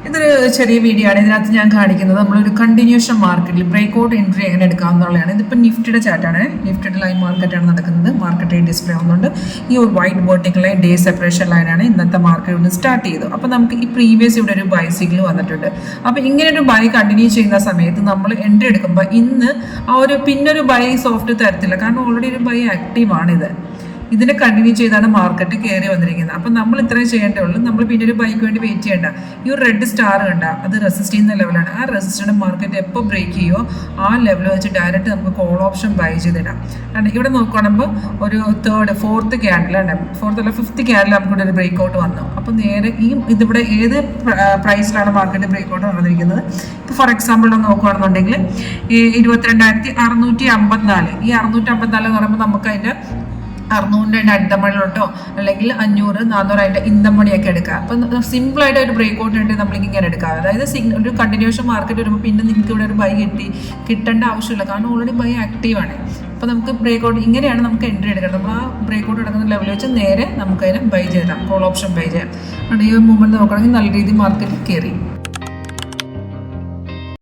ഇതൊരു ചെറിയ വീഡിയോ ആണ്. ഇതിനകത്ത് ഞാൻ കാണിക്കുന്നത് നമ്മളൊരു കണ്ടിന്യൂഷൻ മാർക്കറ്റിൽ ബ്രേക്ക് ഔട്ട് എൻട്രി എങ്ങനെ എടുക്കാമെന്നുള്ളതാണ്. ഇതിപ്പോൾ നിഫ്റ്റിയുടെ ചാർട്ടാണ്. നിഫ്റ്റിയുടെ ലൈൻ മാർക്കറ്റാണ് നടക്കുന്നത്. മാർക്കറ്റ് ഡിസ്പ്ലേ ആവുന്നുണ്ട്. ഈ ഒരു white vertical line day separation ലൈനാണ് ഇന്നത്തെ മാർക്കറ്റ് ഒന്ന് സ്റ്റാർട്ട് ചെയ്തു. അപ്പോൾ നമുക്ക് ഈ പ്രീവിയസ് ഇവിടെ ഒരു ബൈ സിഗ്നൽ വന്നിട്ടുണ്ട്. അപ്പോൾ ഇങ്ങനെ ഒരു ബൈ കണ്ടിന്യൂ ചെയ്യുന്ന സമയത്ത് നമ്മൾ എൻട്രി എടുക്കുമ്പോൾ ഇന്ന് ആ ഒരു പിന്നൊരു ബൈ സോഫ്റ്റ് തരത്തില്ല. കാരണം ഓൾറെഡി ഒരു ബൈ ആക്റ്റീവാണിത്. ഇതിനെ കണ്ടിന്യൂ ചെയ്താണ് മാർക്കറ്റ് കയറി വന്നിരിക്കുന്നത്. അപ്പം നമ്മൾ ഇത്രയും ചെയ്യേണ്ടേ ഉള്ളൂ. നമ്മൾ പിന്നെ ഒരു ബൈക്ക് വേണ്ടി വെയിറ്റ് ചെയ്യേണ്ട. ഈ ഒരു റെഡ് സ്റ്റാർ കണ്ട, അത് റെസിസ്റ്റ് ചെയ്യുന്ന ലെവലാണ്. ആ റെസിസ്റ്റന്റ് മാർക്കറ്റ് എപ്പോൾ ബ്രേക്ക് ചെയ്യുമോ ആ ലെവൽ വെച്ച് ഡയറക്റ്റ് നമുക്ക് കോൾ ഓപ്ഷൻ ബൈ ചെയ്തിടാം. കാരണം ഇവിടെ നോക്കുകയാണെങ്കിൽ ഒരു ഫോർത്ത് ക്യാൻഡിലാണ്, ഫിഫ്ത്ത് ക്യാൻഡിൽ നമുക്കിവിടെ ഒരു ബ്രേക്ക് ഔട്ട് വന്നു. അപ്പോൾ നേരെ ഇതിവിടെ ഏത് പ്രൈസിലാണ് മാർക്കറ്റ് ബ്രേക്ക് ഔട്ട് വന്നിരിക്കുന്നത്? ഇപ്പോൾ ഫോർ എക്സാമ്പിൾ നോക്കുകയാണെന്നുണ്ടെങ്കിൽ ഈ 22,654 ഈ 654 എന്ന് പറയുമ്പോൾ നമുക്ക് അതിൻ്റെ 600 അഡ്ഡമണിലോട്ടോ അല്ലെങ്കിൽ 500, 400 അതിൻ്റെ ഇന്തമണിയൊക്കെ എടുക്കുക. അപ്പം സിമ്പിളായിട്ട് ഒരു ബ്രേക്ക് ഔട്ട് വേണ്ടി നമ്മളിങ്ങനെ എടുക്കുക. അതായത് ഒരു കണ്ടിന്യൂഷൻ മാർക്കറ്റ് വരുമ്പോൾ പിന്നെ നിങ്ങൾക്ക് ഇവിടെ ഒരു ബൈ കിട്ടേണ്ട ആവശ്യമില്ല. കാരണം ഓൾറെഡി ബൈ ആക്റ്റീവാണ്. അപ്പോൾ നമുക്ക് ബ്രേക്ക് ഔട്ട് ഇങ്ങനെയാണ് നമുക്ക് എൻട്രി എടുക്കുന്നത്. നമ്മൾ ആ ബ്രേക്ക് ഔട്ട് എടുക്കുന്ന ലെവലിൽ വെച്ച് നേരെ നമുക്കതിനെ ബൈ ചെയ്യാം, കോൾ ഓപ്ഷൻ ബൈ ചെയ്യാം. ഈ മൂവ്മെൻറ്റ് നോക്കുകയാണെങ്കിൽ നല്ല രീതിയിൽ മാർക്കറ്റ് കയറി.